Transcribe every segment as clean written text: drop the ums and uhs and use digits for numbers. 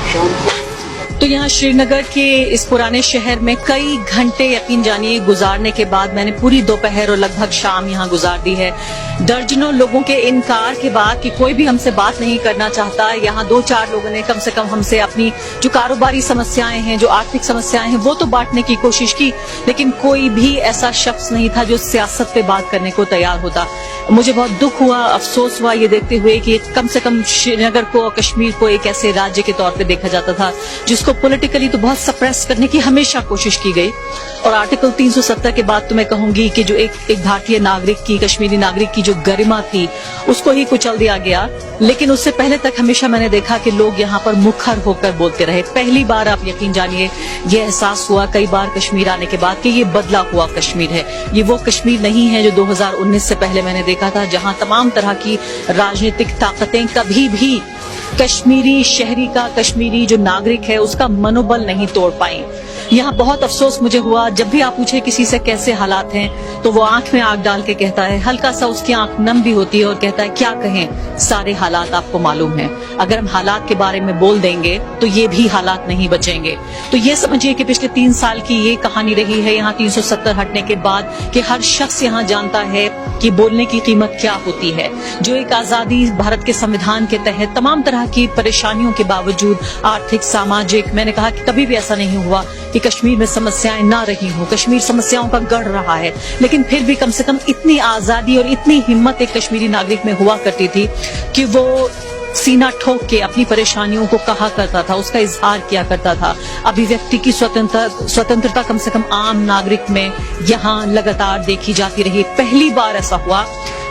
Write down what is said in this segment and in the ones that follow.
तो यहाँ श्रीनगर के इस पुराने शहर में कई घंटे यकीन जानिए गुजारने के बाद मैंने पूरी दोपहर और लगभग शाम यहाँ गुजार दी है। दर्जनों लोगों के इनकार के बाद कि कोई भी हमसे बात नहीं करना चाहता, यहाँ 2-4 लोगों ने कम से कम हमसे अपनी जो कारोबारी समस्याएं हैं, जो आर्थिक समस्याएं हैं, वो तो बांटने की कोशिश की, लेकिन कोई भी ऐसा शख्स नहीं था जो सियासत पे बात करने को तैयार होता। मुझे बहुत दुख हुआ, अफसोस हुआ ये देखते हुए कि कम से कम श्रीनगर को और कश्मीर को एक ऐसे राज्य के तौर पे देखा जाता था जिसको पॉलिटिकली तो बहुत सप्रेस करने की हमेशा कोशिश की गई। और आर्टिकल 370 के बाद तो मैं कहूंगी कि जो एक भारतीय नागरिक की, कश्मीरी नागरिक की जो गरिमा थी उसको ही कुचल दिया गया। लेकिन उससे पहले तक हमेशा मैंने देखा कि लोग यहाँ पर मुखर होकर बोलते रहे। पहली बार आप यकीन जानिए ये एहसास हुआ कई बार कश्मीर आने के बाद कि ये बदला हुआ कश्मीर है। ये वो कश्मीर नहीं है जो 2019 से पहले मैंने देखा था, जहाँ तमाम तरह की राजनीतिक ताकतें कभी भी कश्मीरी शहरी का, कश्मीरी जो नागरिक है उसका मनोबल नहीं तोड़ पाई। यहाँ बहुत अफसोस मुझे हुआ, जब भी आप पूछे किसी से कैसे हालात हैं तो वो आंख में आंख डाल के कहता है, हल्का सा उसकी आंख नम भी होती है और कहता है क्या कहें, सारे हालात आपको मालूम हैं। अगर हम हालात के बारे में बोल देंगे तो ये भी हालात नहीं बचेंगे। तो ये समझिए कि पिछले 3 साल की ये कहानी रही है यहाँ 370 हटने के बाद कि हर शख्स यहाँ जानता है कि बोलने की कीमत क्या होती है। जो एक आजादी भारत के संविधान के तहत तमाम तरह की परेशानियों के बावजूद, आर्थिक, सामाजिक, मैंने कहा कि कभी भी ऐसा नहीं हुआ कि कश्मीर में समस्याएं ना रही हो। कश्मीर समस्याओं का गढ़ रहा है, लेकिन फिर भी कम से कम इतनी आजादी और इतनी हिम्मत एक कश्मीरी नागरिक में हुआ करती थी कि वो सीना ठोक के अपनी परेशानियों को कहा करता था, उसका इजहार किया करता था। अभिव्यक्ति की स्वतंत्रता कम से कम आम नागरिक में यहाँ लगातार देखी जाती रही। पहली बार ऐसा हुआ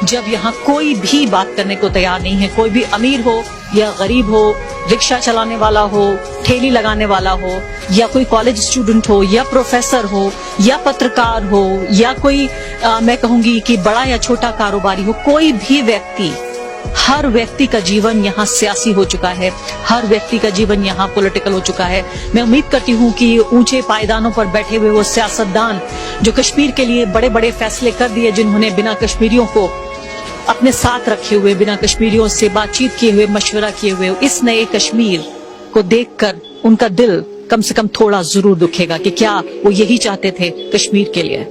जब यहाँ कोई भी बात करने को तैयार नहीं है, कोई भी अमीर हो या गरीब हो, रिक्शा चलाने वाला हो, ठेली लगाने वाला हो, या कोई कॉलेज स्टूडेंट हो, या प्रोफेसर हो, या पत्रकार हो, या कोई मैं कहूंगी कि बड़ा या छोटा कारोबारी हो, कोई भी व्यक्ति, हर व्यक्ति का जीवन यहाँ सियासी हो चुका है, हर व्यक्ति का जीवन यहाँ पॉलिटिकल हो चुका है। मैं उम्मीद करती हूँ कि ऊंचे पायदानों पर बैठे हुए वो सियासतदान जो कश्मीर के लिए बड़े बड़े फैसले कर दिए, जिन्होंने बिना कश्मीरियों को अपने साथ रखे हुए, बिना कश्मीरियों से बातचीत किए हुए, मशवरा किए हुए, इस नए कश्मीर को देखकर उनका दिल कम से कम थोड़ा जरूर दुखेगा कि क्या वो यही चाहते थे कश्मीर के लिए।